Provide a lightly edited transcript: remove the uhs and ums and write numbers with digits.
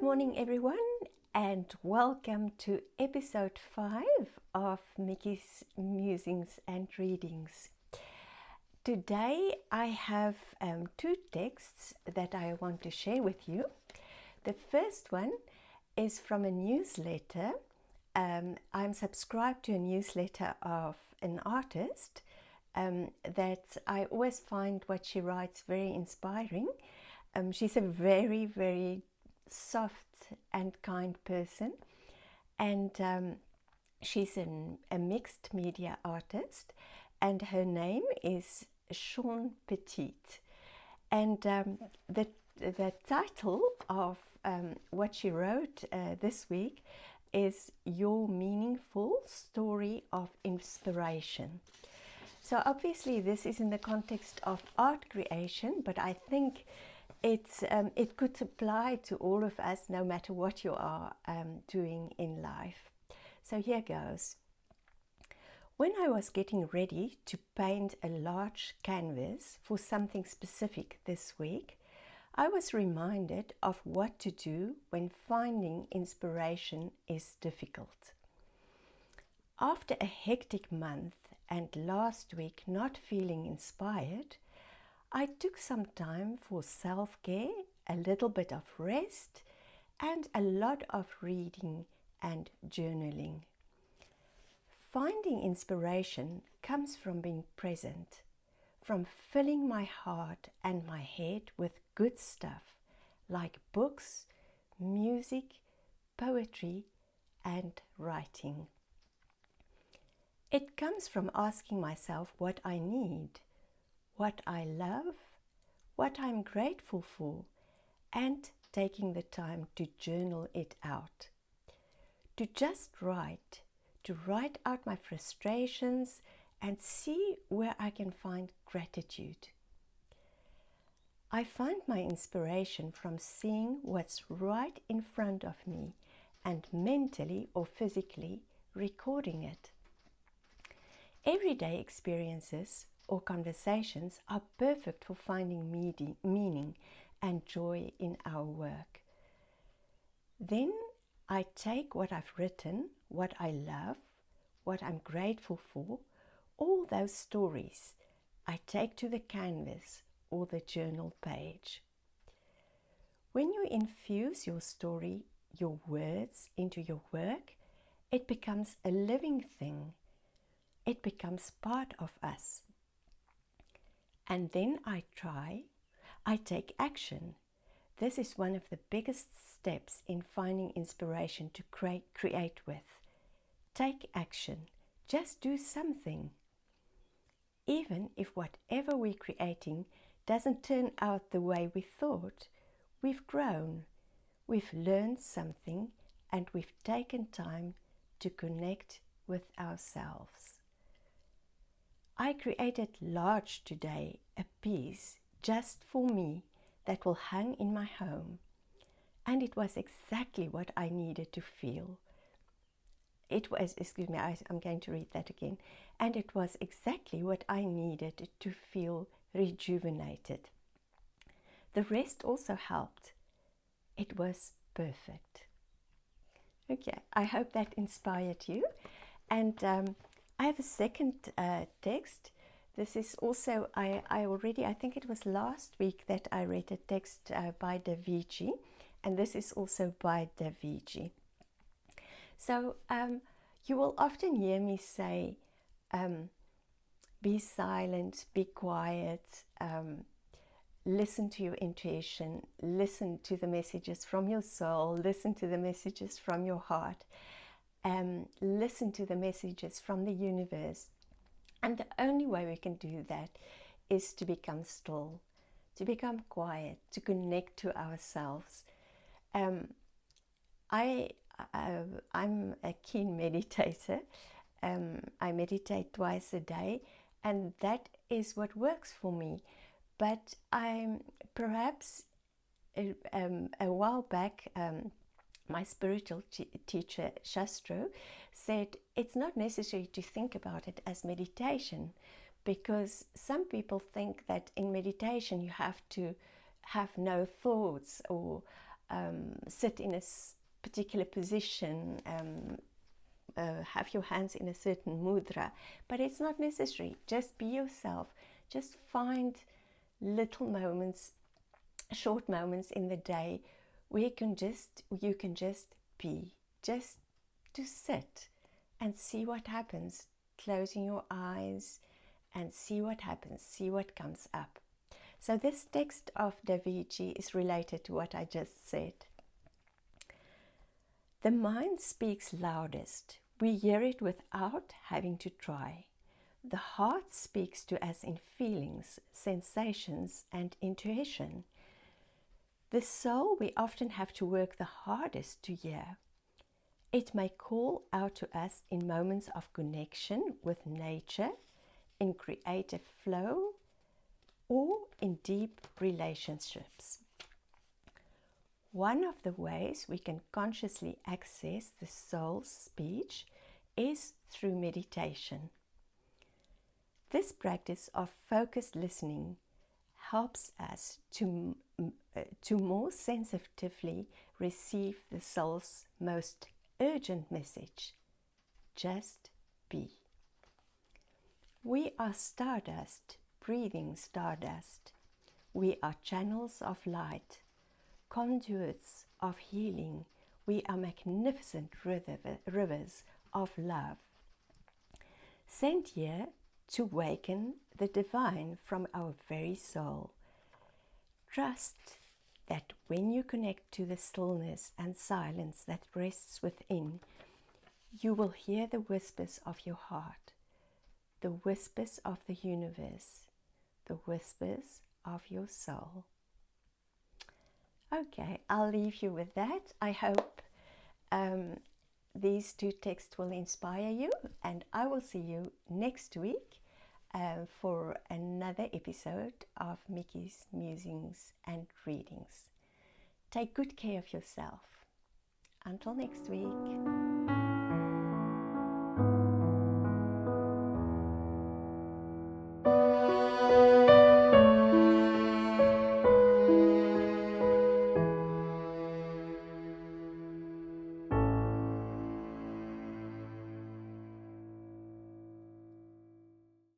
Good morning, everyone, and welcome to episode 5 of Mikki's Musings and Readings. Today I have two texts that I want to share with you. The first one is from a newsletter. I'm subscribed to a newsletter of an artist that I always find what she writes very inspiring. She's a very, very soft and kind person, and she's a mixed media artist, and her name is Shawn Petite. And the title of what she wrote this week is Your Meaningful Story of Inspiration. So obviously this is in the context of art creation, but I think it could apply to all of us, no matter what you are doing in life. So here goes. When I was getting ready to paint a large canvas for something specific this week, I was reminded of what to do when finding inspiration is difficult. After a hectic month and last week not feeling inspired, I took some time for self-care, a little bit of rest, and a lot of reading and journaling. Finding inspiration comes from being present, from filling my heart and my head with good stuff like books, music, poetry, and writing. It comes from asking myself what I need, what I love, what I'm grateful for, and taking the time to journal it out. To just write, to write out my frustrations and see where I can find gratitude. I find my inspiration from seeing what's right in front of me and mentally or physically recording it. Everyday experiences or conversations are perfect for finding meaning and joy in our work. Then I take what I've written, what I love, what I'm grateful for, all those stories I take to the canvas or the journal page. When you infuse your story, your words into your work, it becomes a living thing. It becomes part of us. And then I take action. This is one of the biggest steps in finding inspiration to create with. Take action. Just do something. Even if whatever we're creating doesn't turn out the way we thought, we've grown, we've learned something, and we've taken time to connect with ourselves. I created large today, a piece just for me that will hang in my home. And it was exactly what I needed to feel. I'm going to read that again. And it was exactly what I needed to feel rejuvenated. The rest also helped. It was perfect. Okay, I hope that inspired you. And I have a second text. This is also, I think it was last week that I read a text by Daviji, and this is also by Daviji. So you will often hear me say, be silent, be quiet, listen to your intuition, listen to the messages from your soul, listen to the messages from your heart. Listen to the messages from the universe. And the only way we can do that is to become still, to become quiet, to connect to ourselves. I'm a keen meditator. I meditate twice a day, and that is what works for me. But perhaps a while back, my spiritual teacher, Shastro, said it's not necessary to think about it as meditation, because some people think that in meditation you have to have no thoughts or sit in a particular position, have your hands in a certain mudra, but it's not necessary. Just be yourself. Just find little moments, short moments in the day where you can just be, just to sit and see what happens, closing your eyes and see what happens, see what comes up. So this text of Davichi is related to what I just said. The mind speaks loudest. We hear it without having to try. The heart speaks to us in feelings, sensations, and intuition. The soul we often have to work the hardest to hear. It may call out to us in moments of connection with nature, in creative flow, or in deep relationships. One of the ways we can consciously access the soul's speech is through meditation. This practice of focused listening helps us to more sensitively receive the soul's most urgent message: just be. We are stardust, breathing stardust. We are channels of light, conduits of healing. We are magnificent rivers of love, sent here to waken the divine from our very soul. Trust that when you connect to the stillness and silence that rests within, you will hear the whispers of your heart, the whispers of the universe, the whispers of your soul. Okay, I'll leave you with that. I hope these two texts will inspire you, and I will see you next week for another episode of Mikki's Musings and Readings. Take good care of yourself. Until next week.